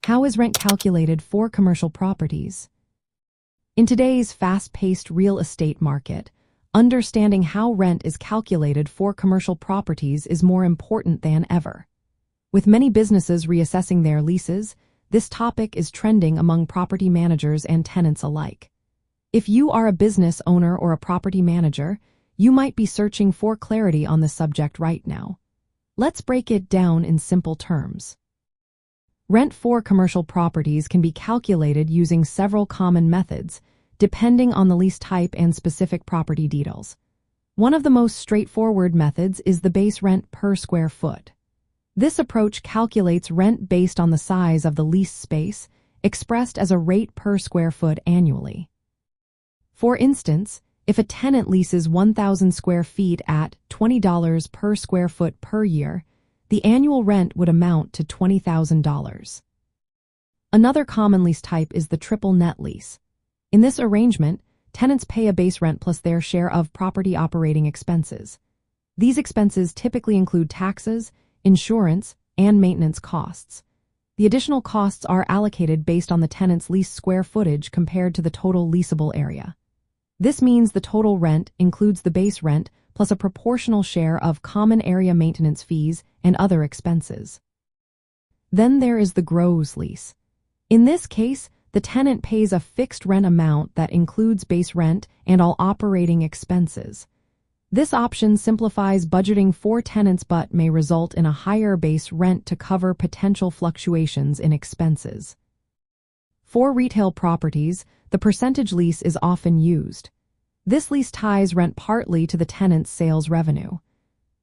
How is rent calculated for commercial properties? In today's fast-paced real estate market, understanding how rent is calculated for commercial properties is more important than ever. With many businesses reassessing their leases, this topic is trending among property managers and tenants alike. If you are a business owner or a property manager, you might be searching for clarity on the subject right now. Let's break it down in simple terms. Rent for commercial properties can be calculated using several common methods, depending on the lease type and specific property details. One of the most straightforward methods is the base rent per square foot. This approach calculates rent based on the size of the lease space, expressed as a rate per square foot annually. For instance, if a tenant leases 1,000 square feet at $20 per square foot per year, the annual rent would amount to $20,000. Another common lease type is the triple net lease. In this arrangement, tenants pay a base rent plus their share of property operating expenses. These expenses typically include taxes, insurance, and maintenance costs. The additional costs are allocated based on the tenant's lease square footage compared to the total leasable area. This means the total rent includes the base rent plus a proportional share of common area maintenance fees and other expenses. Then there is the gross lease. In this case, the tenant pays a fixed rent amount that includes base rent and all operating expenses. This option simplifies budgeting for tenants but may result in a higher base rent to cover potential fluctuations in expenses. For retail properties, the percentage lease is often used. This lease ties rent partly to the tenant's sales revenue.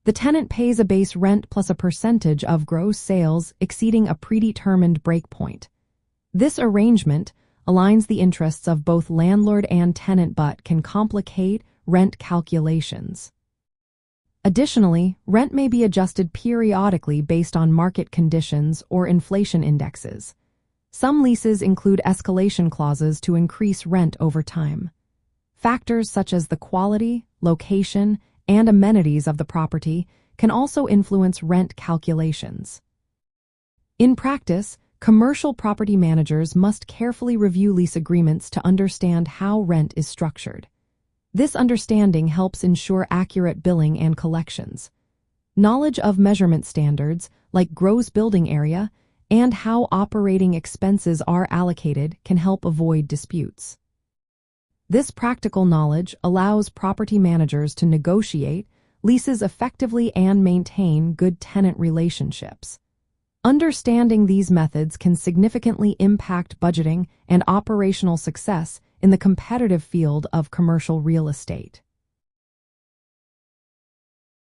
The tenant pays a base rent plus a percentage of gross sales exceeding a predetermined breakpoint. This arrangement aligns the interests of both landlord and tenant but can complicate rent calculations. Additionally, rent may be adjusted periodically based on market conditions or inflation indexes. Some leases include escalation clauses to increase rent over time. Factors such as the quality, location, and amenities of the property can also influence rent calculations. In practice, commercial property managers must carefully review lease agreements to understand how rent is structured. This understanding helps ensure accurate billing and collections. Knowledge of measurement standards, like gross building area, and how operating expenses are allocated can help avoid disputes. This practical knowledge allows property managers to negotiate leases effectively and maintain good tenant relationships. Understanding these methods can significantly impact budgeting and operational success in the competitive field of commercial real estate.